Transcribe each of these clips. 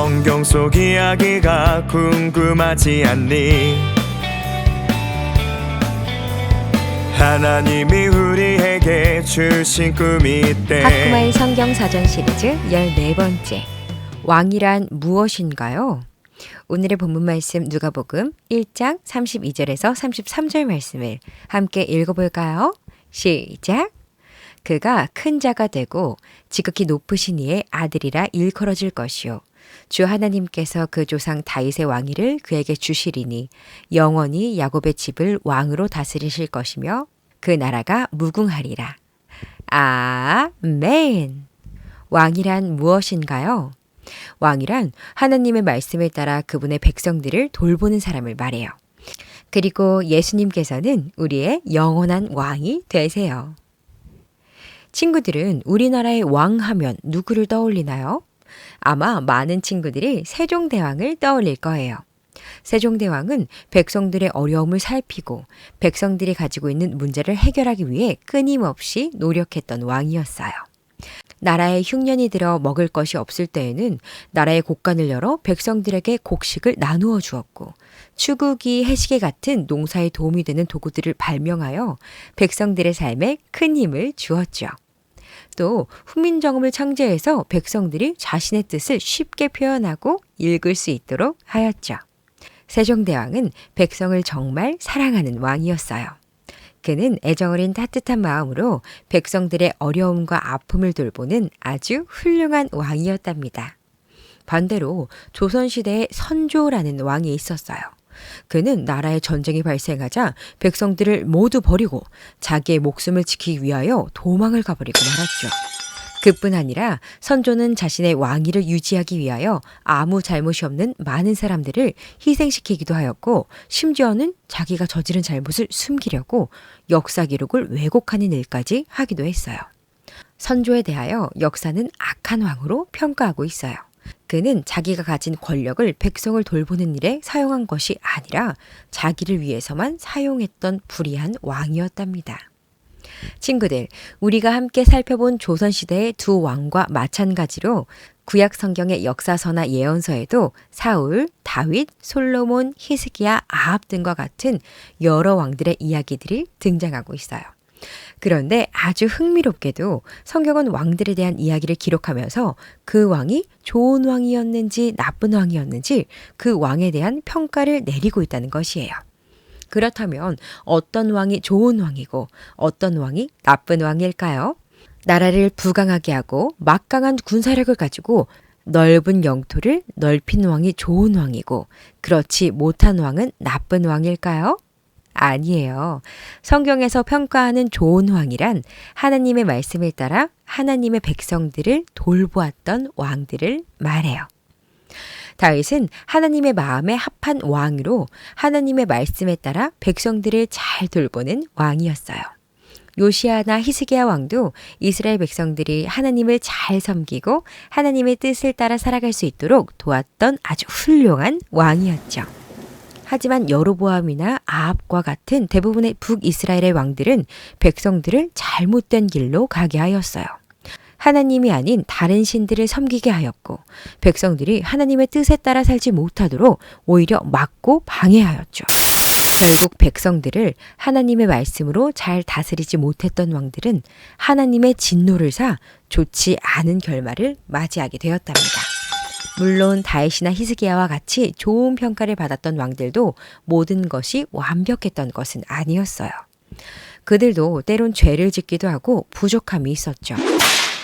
성경 속 이야기가 궁금하지 않니? 하나님이 우리에게 주신 꿈이 있대. 하쿠마의 성경 사전 시리즈 14번째. 왕이란 무엇인가요? 오늘의 본문 말씀 누가복음 1장 32절에서 33절 말씀을 함께 읽어볼까요? 시작! 그가 큰 자가 되고 지극히 높으신 이의 아들이라 일컬어질 것이요. 주 하나님께서 그 조상 다윗의 왕위를 그에게 주시리니 영원히 야곱의 집을 왕으로 다스리실 것이며 그 나라가 무궁하리라. 아멘. 왕이란 무엇인가요? 왕이란 하나님의 말씀에 따라 그분의 백성들을 돌보는 사람을 말해요. 그리고 예수님께서는 우리의 영원한 왕이 되세요. 친구들은 우리나라의 왕 하면 누구를 떠올리나요? 아마 많은 친구들이 세종대왕을 떠올릴 거예요. 세종대왕은 백성들의 어려움을 살피고 백성들이 가지고 있는 문제를 해결하기 위해 끊임없이 노력했던 왕이었어요. 나라에 흉년이 들어 먹을 것이 없을 때에는 나라의 곳간을 열어 백성들에게 곡식을 나누어 주었고 추구기, 해시계 같은 농사에 도움이 되는 도구들을 발명하여 백성들의 삶에 큰 힘을 주었죠. 또 훈민정음을 창제해서 백성들이 자신의 뜻을 쉽게 표현하고 읽을 수 있도록 하였죠. 세종대왕은 백성을 정말 사랑하는 왕이었어요. 그는 애정어린 따뜻한 마음으로 백성들의 어려움과 아픔을 돌보는 아주 훌륭한 왕이었답니다. 반대로 조선시대에 선조라는 왕이 있었어요. 그는 나라에 전쟁이 발생하자 백성들을 모두 버리고 자기의 목숨을 지키기 위하여 도망을 가버리고 말았죠. 그뿐 아니라 선조는 자신의 왕위를 유지하기 위하여 아무 잘못이 없는 많은 사람들을 희생시키기도 하였고 심지어는 자기가 저지른 잘못을 숨기려고 역사 기록을 왜곡하는 일까지 하기도 했어요. 선조에 대하여 역사는 악한 왕으로 평가하고 있어요. 그는 자기가 가진 권력을 백성을 돌보는 일에 사용한 것이 아니라 자기를 위해서만 사용했던 불의한 왕이었답니다. 친구들, 우리가 함께 살펴본 조선시대의 두 왕과 마찬가지로 구약 성경의 역사서나 예언서에도 사울, 다윗, 솔로몬, 히스기야, 아합 등과 같은 여러 왕들의 이야기들이 등장하고 있어요. 그런데 아주 흥미롭게도 성경은 왕들에 대한 이야기를 기록하면서 그 왕이 좋은 왕이었는지 나쁜 왕이었는지 그 왕에 대한 평가를 내리고 있다는 것이에요. 그렇다면 어떤 왕이 좋은 왕이고 어떤 왕이 나쁜 왕일까요? 나라를 부강하게 하고 막강한 군사력을 가지고 넓은 영토를 넓힌 왕이 좋은 왕이고 그렇지 못한 왕은 나쁜 왕일까요? 아니에요. 성경에서 평가하는 좋은 왕이란 하나님의 말씀에 따라 하나님의 백성들을 돌보았던 왕들을 말해요. 다윗은 하나님의 마음에 합한 왕으로 하나님의 말씀에 따라 백성들을 잘 돌보는 왕이었어요. 요시아나 히스기야 왕도 이스라엘 백성들이 하나님을 잘 섬기고 하나님의 뜻을 따라 살아갈 수 있도록 도왔던 아주 훌륭한 왕이었죠. 하지만 여로보암이나 아합과 같은 대부분의 북이스라엘의 왕들은 백성들을 잘못된 길로 가게 하였어요. 하나님이 아닌 다른 신들을 섬기게 하였고 백성들이 하나님의 뜻에 따라 살지 못하도록 오히려 막고 방해하였죠. 결국 백성들을 하나님의 말씀으로 잘 다스리지 못했던 왕들은 하나님의 진노를 사 좋지 않은 결말을 맞이하게 되었답니다. 물론 다윗이나 히스기야와 같이 좋은 평가를 받았던 왕들도 모든 것이 완벽했던 것은 아니었어요. 그들도 때론 죄를 짓기도 하고 부족함이 있었죠.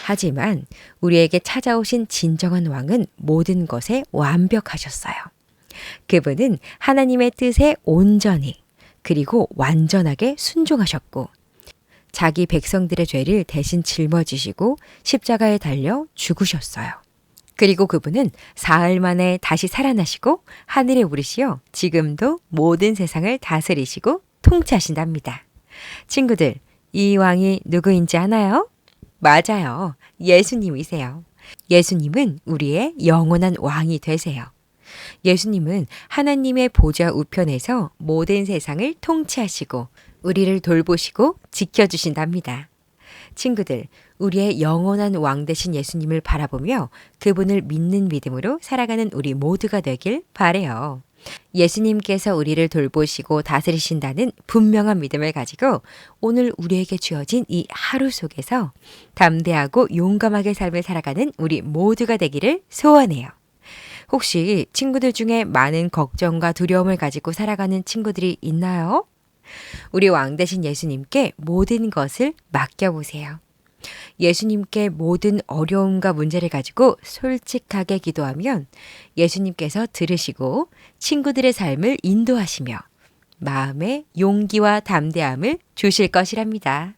하지만 우리에게 찾아오신 진정한 왕은 모든 것에 완벽하셨어요. 그분은 하나님의 뜻에 온전히 그리고 완전하게 순종하셨고 자기 백성들의 죄를 대신 짊어지시고 십자가에 달려 죽으셨어요. 그리고 그분은 사흘 만에 다시 살아나시고 하늘에 오르시어 지금도 모든 세상을 다스리시고 통치하신답니다. 친구들, 이 왕이 누구인지 아나요? 맞아요. 예수님이세요. 예수님은 우리의 영원한 왕이 되세요. 예수님은 하나님의 보좌 우편에서 모든 세상을 통치하시고 우리를 돌보시고 지켜주신답니다. 친구들, 우리의 영원한 왕 되신 예수님을 바라보며 그분을 믿는 믿음으로 살아가는 우리 모두가 되길 바래요. 예수님께서 우리를 돌보시고 다스리신다는 분명한 믿음을 가지고 오늘 우리에게 주어진 이 하루 속에서 담대하고 용감하게 삶을 살아가는 우리 모두가 되기를 소원해요. 혹시 친구들 중에 많은 걱정과 두려움을 가지고 살아가는 친구들이 있나요? 우리 왕 되신 예수님께 모든 것을 맡겨보세요. 예수님께 모든 어려움과 문제를 가지고 솔직하게 기도하면 예수님께서 들으시고 친구들의 삶을 인도하시며 마음의 용기와 담대함을 주실 것이랍니다.